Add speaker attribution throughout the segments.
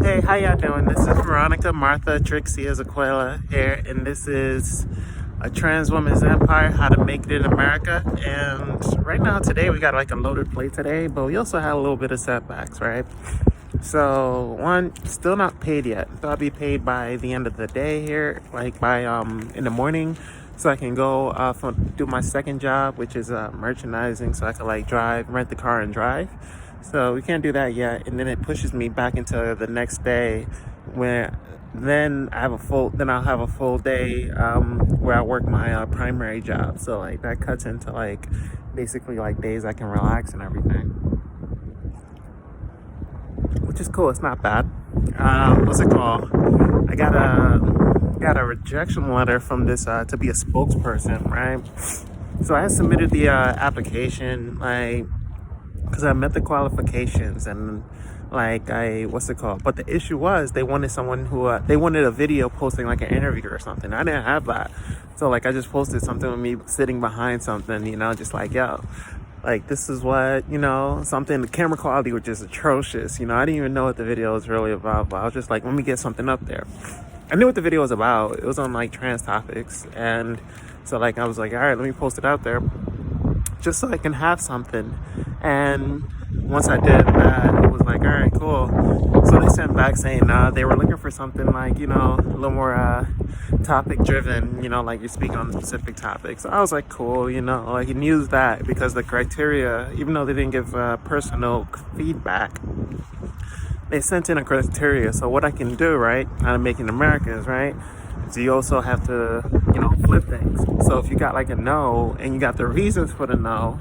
Speaker 1: Hey, how y'all doing? This is Veronica, Martha, Trixie, Ezequiela here, and this is a trans woman's empire, how to make it in America. And right now, today, we got like a loaded plate today, but we also had a little bit of setbacks, right? So, one, still not paid yet. So I'll be paid by the end of the day here, like by in the morning, so I can go do my second job, which is merchandising, so I can like rent the car and drive. So we can't do that yet, and then it pushes me back into the next day, where then I'll have a full day where I work my primary job. So like that cuts into like basically like days I can relax and everything, which is cool. It's not bad. What's it called? I got a rejection letter from this to be a spokesperson, right? So I submitted the application, like, because I met the qualifications, and like but the issue was they wanted someone who they wanted a video posting like an interview or something. I didn't have that, so like I just posted something with me sitting behind something, just like, yo, like this is what, something. The camera quality was just atrocious. I didn't even know what the video was really about, but I was just like, let me get something up there. I knew what the video was about. It was on like trans topics, and so like I was like, all right, let me post it out there just so I can have something. And once I did that, it was like, all right, cool. So they sent back saying they were looking for something like, a little more topic driven, like you speak on specific topics. So I was like, cool, like, and use that, because the criteria, even though they didn't give personal feedback, they sent in a criteria. So what I can do, right, how to make it Americans, right, so you also have to, flip things. So if you got like a no and you got the reasons for the no,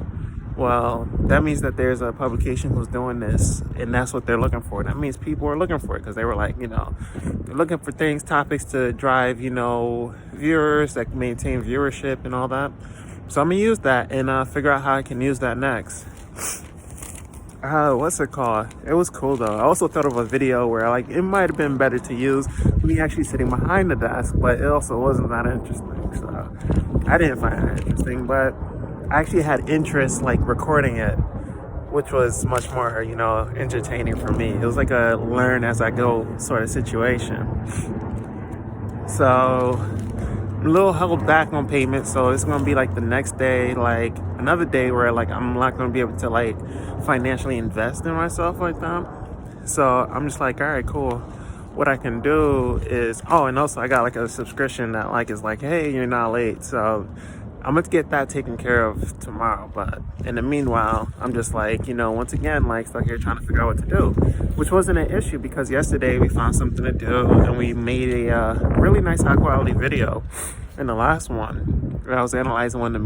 Speaker 1: well, that means that there's a publication who's doing this, and that's what they're looking for. That means people are looking for it, because they were like, they're looking for topics to drive, viewers, that maintain viewership and all that. So I'm gonna use that and figure out how I can use that next. What's it called? It was cool though. I also thought of a video where like it might have been better to use me actually sitting behind the desk, but it also wasn't that interesting. So I didn't find that interesting, but I actually had interest like recording it, which was much more, entertaining for me. It was like a learn as I go sort of situation. So a little held back on payment, so it's gonna be like the next day, like another day where like I'm not gonna be able to like financially invest in myself like that. So I'm just like, all right, cool. What I can do is, and also I got like a subscription that like is like, hey, you're not late. So I'm gonna get that taken care of tomorrow. But in the meanwhile, I'm just like, once again, like stuck here trying to figure out what to do, which wasn't an issue, because yesterday we found something to do and we made a really nice high quality video. In the last one, I was analyzing one of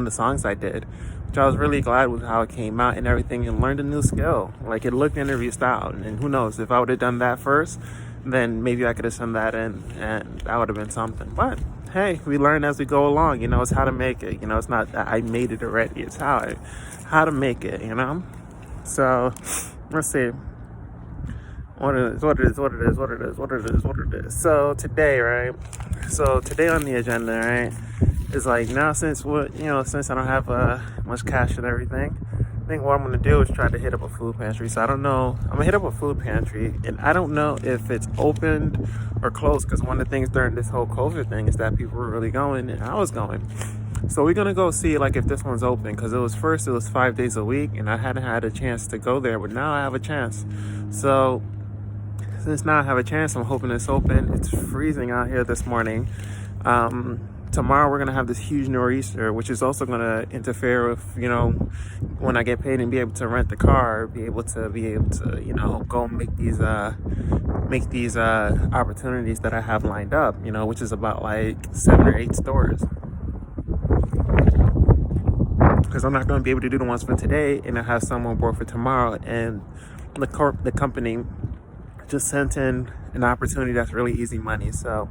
Speaker 1: the songs I did, which I was really glad with how it came out and everything, and learned a new skill. Like it looked interview style, and who knows, if I would have done that first, then maybe I could have sent that in and that would have been something. But hey, we learn as we go along. It's how to make it. It's not that I made it already. It's how to make it. So let's see. What it is. So today, right? So today on the agenda, right, is like, now since I don't have much cash and everything, I think what I'm gonna do is try to hit up a food pantry. So I don't know. I'm gonna hit up a food pantry, and I don't know if it's opened or closed, because one of the things during this whole COVID thing is that people were really going, and I was going. So we're gonna go see like if this one's open, because it was 5 days a week, and I hadn't had a chance to go there, but now I have a chance. So since now I have a chance, I'm hoping it's open. It's freezing out here this morning. Tomorrow we're gonna have this huge nor'easter, which is also gonna interfere with, when I get paid and be able to rent the car, be able to go make these opportunities that I have lined up, which is about like 7 or 8 stores. Because I'm not gonna be able to do the ones for today, and I have some on board for tomorrow, and the company just sent in an opportunity that's really easy money. So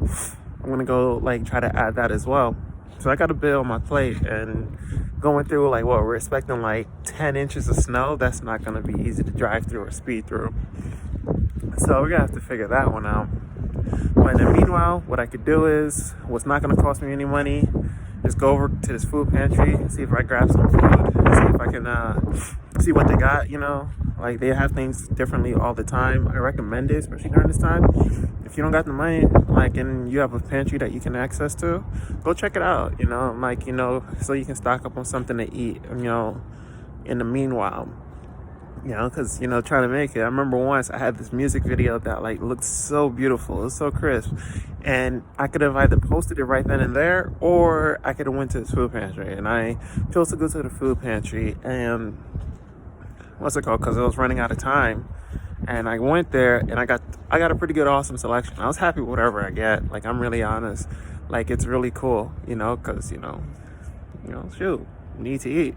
Speaker 1: I'm gonna go like try to add that as well. So I got a bill on my plate, and going through like we're expecting like 10 inches of snow. That's not gonna be easy to drive through or speed through. So we're gonna have to figure that one out. But in the meanwhile, what I could do is, what's not gonna cost me any money, is go over to this food pantry, see if I grab some food, see if I can see what they got, Like, they have things differently all the time. I recommend it, especially during this time. If you don't got the money, like, and you have a pantry that you can access to, go check it out, like, so you can stock up on something to eat, in the meanwhile. Because, trying to make it. I remember once I had this music video that, like, looked so beautiful. It was so crisp. And I could have either posted it right then and there, or I could have went to the food pantry. And I chose to go to the food pantry. And what's it called? Because I was running out of time. And I went there, and I got a pretty good, awesome selection. I was happy with whatever I get. Like, I'm really honest. Like, it's really cool, because, shoot, need to eat.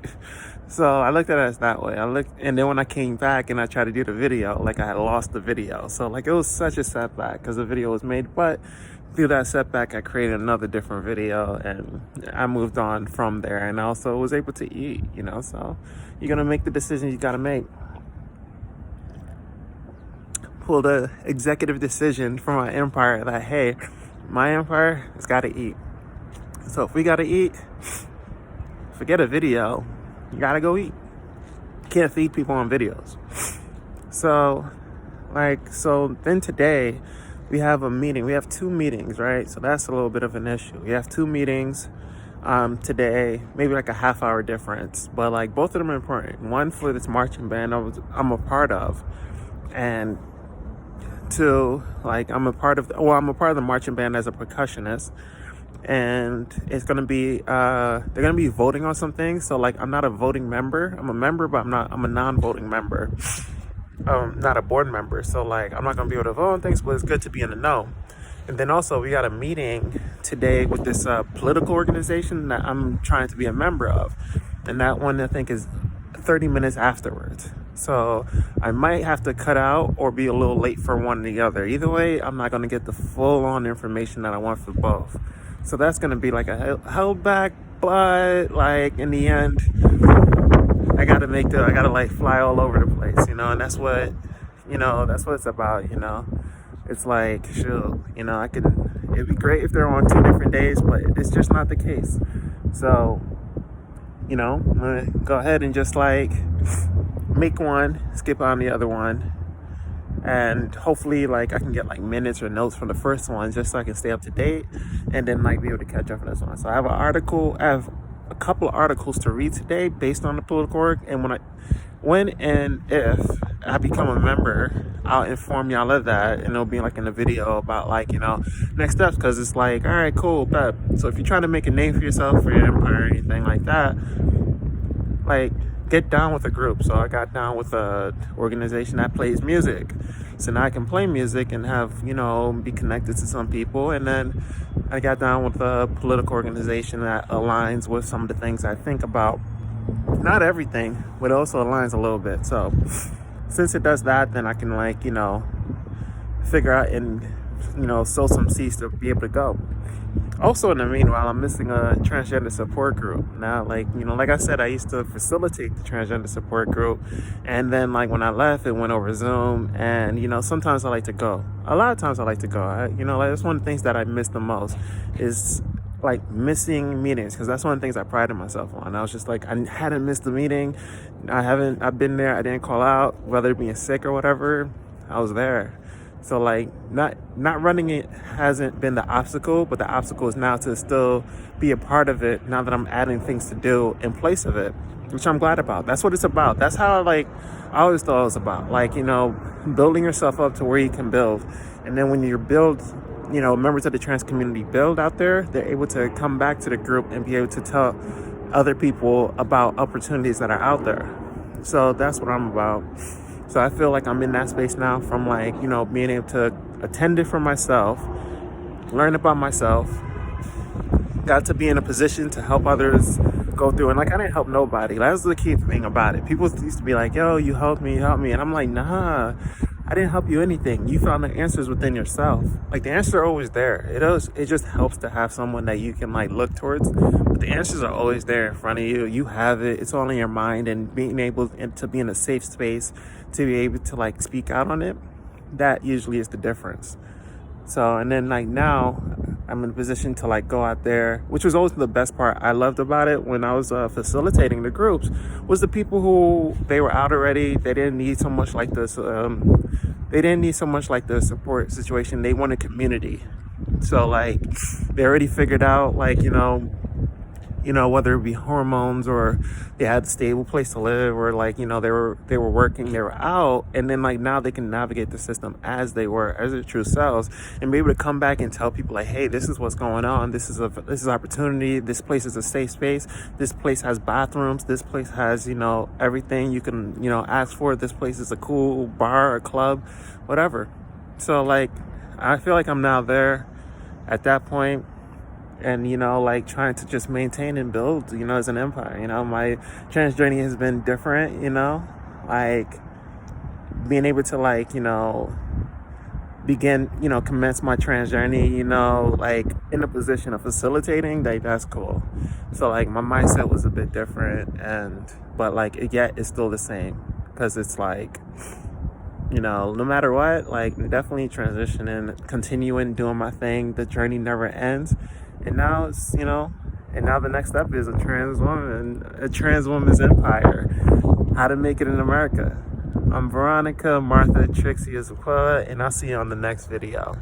Speaker 1: So I looked at it as that way. And then when I came back and I tried to do the video, like, I had lost the video. So, like, it was such a setback because the video was made. But through that setback, I created another different video, and I moved on from there. And also was able to eat, So you're going to make the decisions you got to make. Pulled a executive decision for my empire that, hey, my empire has got to eat. So if we got to eat, forget a video, you gotta go eat. You can't feed people on videos. So then today we have a meeting. We have 2 meetings, right? So that's a little bit of an issue. We have 2 meetings today, maybe like a half-hour difference, but like both of them are important. One for this marching band I'm a part of, and 2, like I'm a part of the marching band as a percussionist. And it's gonna be they're gonna be voting on some things. So like, I'm not a voting member. I'm a member, but I'm a non-voting member. Not a board member. So like, I'm not gonna be able to vote on things, but it's good to be in the know. And then also we got a meeting today with this political organization that I'm trying to be a member of, and that one I think is 30 minutes afterwards. So I might have to cut out or be a little late for one or the other. Either way, I'm not gonna get the full-on information that I want for both. So that's going to be like a held back, but like in the end, I got to like fly all over the place, and that's what it's about, It's like, shoot, it'd be great if they're on 2 different days, but it's just not the case. So, I'm going to go ahead and just like make one, skip on the other one. And hopefully, like, I can get like minutes or notes from the first one just so I can stay up to date, and then like be able to catch up on this one. So I have a couple of articles to read today based on the political work, and when and if I become a member, I'll inform y'all of that, and it'll be like in a video about like, next steps, because it's like, all right, cool, bet. So if you're trying to make a name for yourself, for your empire, or anything like that, like, get down with a group. So I got down with a organization that plays music, so now I can play music and have, be connected to some people. And then I got down with a political organization that aligns with some of the things I think about. Not everything, but it also aligns a little bit. So since it does that, then I can like, figure out and, sow some seeds to be able to go. Also, in the meanwhile, I'm missing a transgender support group. Now, like, like I said, I used to facilitate the transgender support group. And then, like, when I left, it went over Zoom. And, sometimes I like to go. A lot of times I like to go. Like, that's one of the things that I miss the most is, like, missing meetings. Because that's one of the things I prided myself on. I was just like, I hadn't missed the meeting. I've been there. I didn't call out, whether being sick or whatever. I was there. So like, not running it hasn't been the obstacle, but the obstacle is now to still be a part of it now that I'm adding things to do in place of it, which I'm glad about. That's what it's about. That's how I always thought it was about, like, building yourself up to where you can build. And then when you build, members of the trans community build out there, they're able to come back to the group and be able to tell other people about opportunities that are out there. So that's what I'm about. So I feel like I'm in that space now, from like, being able to attend it for myself, learn about myself, got to be in a position to help others go through. And like, I didn't help nobody. That's the key thing about it. People used to be like, yo, you helped me. And I'm like, nah, I didn't help you anything. You found the answers within yourself. Like, the answers are always there. It just helps to have someone that you can like look towards. But the answers are always there in front of you. You have it. It's all in your mind. And being able to be in a safe space to be able to like speak out on it, that usually is the difference. So, and then like now, I'm in a position to like go out there, which was always the best part I loved about it when I was facilitating the groups, was the people who, they were out already. They didn't need so much like this. They didn't need so much like the support situation. They wanted community. So like they already figured out like, whether it be hormones or they had a stable place to live, or like, they were working, they were out, and then like now they can navigate the system as they were, as their true selves, and be able to come back and tell people like, hey, this is what's going on. This is opportunity. This place is a safe space. This place has bathrooms. This place has, everything you can, ask for. This place is a cool bar or club, whatever. So like, I feel like I'm now there at that point, and like trying to just maintain and build, as an empire. My trans journey has been different, like being able to like begin, commence my trans journey, like in a position of facilitating, like that's cool. So like my mindset was a bit different, but like yet it's still the same, because it's like, no matter what, like definitely transitioning, continuing doing my thing. The journey never ends. And now it's, and now the next step is a trans woman's empire. How to make it in America. I'm Veronica, Martha, Trixie as well, and I'll see you on the next video.